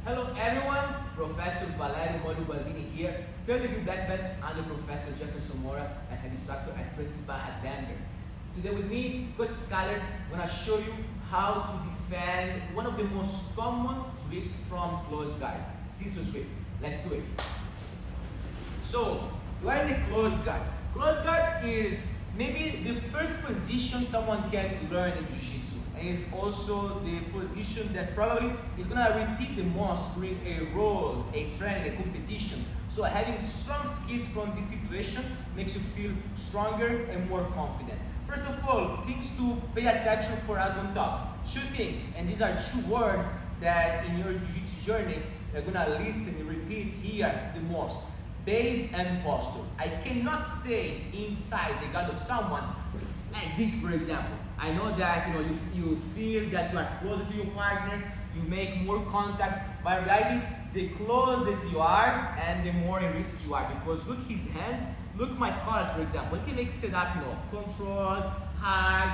Hello everyone, Professor Valerio here, third degree black belt under Professor Jefferson Mora and head instructor at Barra, Denver. Today with me, Coach Skyler, I'm going to show you how to defend one of the most common sweeps from close guard, scissor sweep. Let's do it. So, you are in the close guard. Close guard is maybe the first position someone can learn in Jiu-Jitsu, and it's also the position that probably is gonna repeat the most during a role, a training, a competition. So having strong skills from this situation makes you feel stronger and more confident. First of all, things to pay attention for us on top. Two things, and these are two words that in your Jiu-Jitsu journey you're gonna listen and repeat here the most. Base and posture. I cannot stay inside the guard of someone like this, for example. I know that you feel that you are closer to your partner, you make more contact, but in reality, the closer you are and the more in risk you are. Because look his hands, look my cards, for example. He can make setup, controls, hard,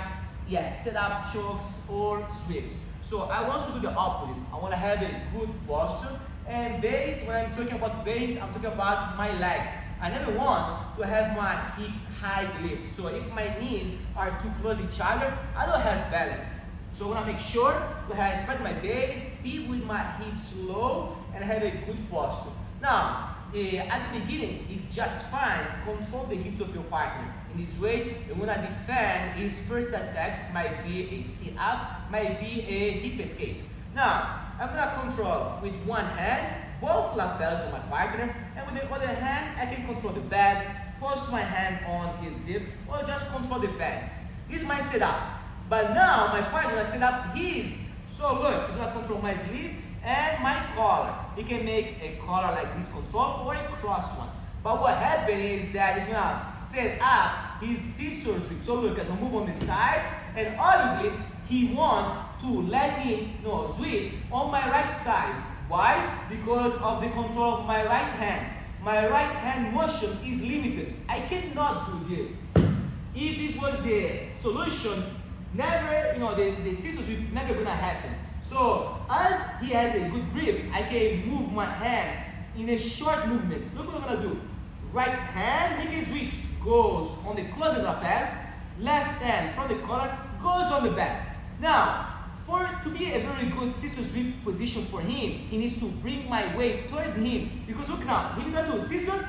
setup chokes or sweeps. So I want to do the opposite. I want to have a good posture. And base, when I'm talking about base, I'm talking about my legs. I never want to have my hips high lift. So if my knees are too close to each other, I don't have balance. So I want to make sure to spread my base, be with my hips low, and have a good posture. Now, at the beginning, it's just fine. Control the hips of your partner. In this way, you're gonna defend his first attacks. Might be a sit-up, might be a hip escape. Now, I'm gonna control with one hand both lapels of my partner, and with the other hand, I can control the bag, post my hand on his zip, or just control the pads. This is my setup. But now my partner will set up his. So look, he's gonna control my sleeve and my collar. He can make a collar like this control or a cross one. But what happens is that he's gonna set up his scissor sweep. So look, I'm gonna move on the side, and obviously he wants to let me sweep on my right side. Why? Because of the control of my right hand. My right hand motion is limited. I cannot do this. If this was the solution, never, the scissor sweep never gonna happen. So as he has a good grip, I can move my hand in a short movement. Look what I'm gonna do. Right hand, make a switch, goes on the closest lapel. Left hand from the collar goes on the back. Now, to be a very good scissor sweep position for him, he needs to bring my weight towards him. Because look now, if you try to scissor,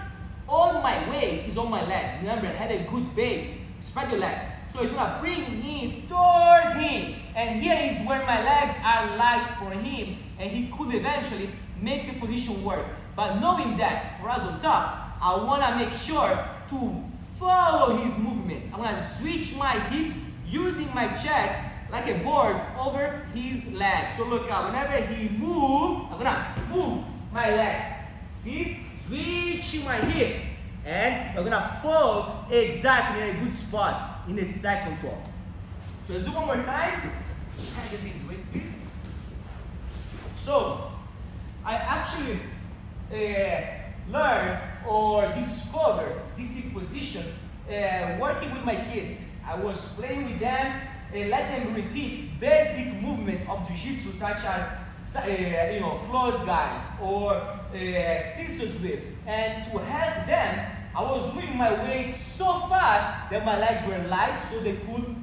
all my weight is on my legs. Remember, have a good base, spread your legs. So he's gonna bring him towards him. And here is where my legs are light for him, and he could eventually make the position work. But knowing that, for us on top, I wanna make sure to follow his movements. I'm gonna switch my hips using my chest like a board over his legs. So look out, whenever he moves, I'm gonna move my legs. See? Switching my hips. And I'm gonna fall exactly in a good spot in the side control. So let's do one more time. Get this way, please. So, I actually learned or discovered this position working with my kids. I was playing with them and let them repeat basic movements of Jiu-Jitsu such as close guard or scissor sweep. And to help them, I was moving my weight so far that my legs were light so they could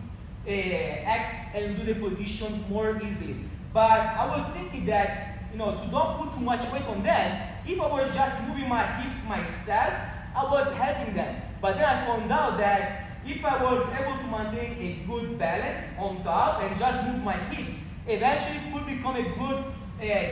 act and do the position more easily. But I was thinking that, to don't put too much weight on them, if I was just moving my hips myself, I was helping them. But then I found out that if I was able to maintain a good balance on top and just move my hips, eventually it could become a good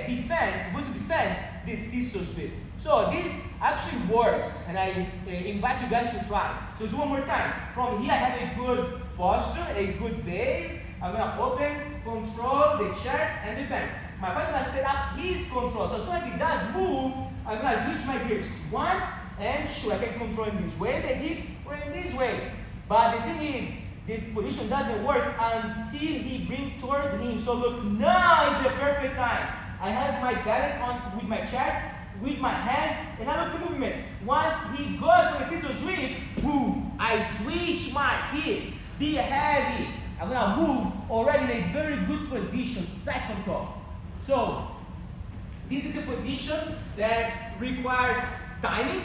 defense, way to defend the scissor sweep. So this actually works, and I invite you guys to try. So let's do one more time. From here I have a good posture, a good base. I'm gonna open, control the chest and the pants. My partner gonna set up his control. So as soon as he does move, I'm gonna switch my grips. 1 and 2. I can control in this way the hips or in this way. But the thing is, this position doesn't work until he brings towards him. So look, now is the perfect time. I have my balance on with my chest, with my hands, and I look at the movements. Once he goes for the scissor sweep, boom, I switch my hips, be heavy. I'm gonna move already in a very good position, side control. So This is a position that requires timing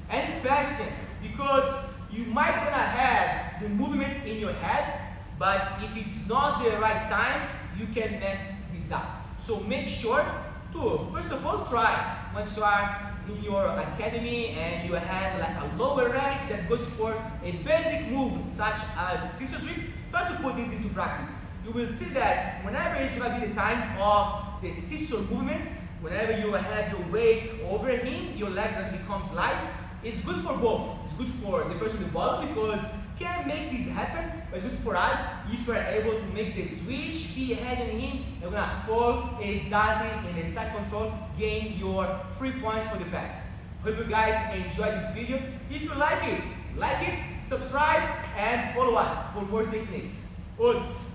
and patience, because you might gonna have the movements in your head, but if it's not the right time, you can mess this up. So make sure to, first of all, try. Once you are in your academy and you have like a lower rank that goes for a basic move such as scissor sweep, try to put this into practice. You will see that whenever it's gonna be the time of the scissor movements, whenever you have your weight over him, your legs gonna become light. It's good for both. It's good for the person at the bottom because can make this happen, but it's good for us if we're able to make the switch, be ahead in him, and we're gonna fall exactly in the side control, gain your 3 points for the pass. Hope you guys enjoyed this video. If you like it, subscribe, and follow us for more techniques. Us!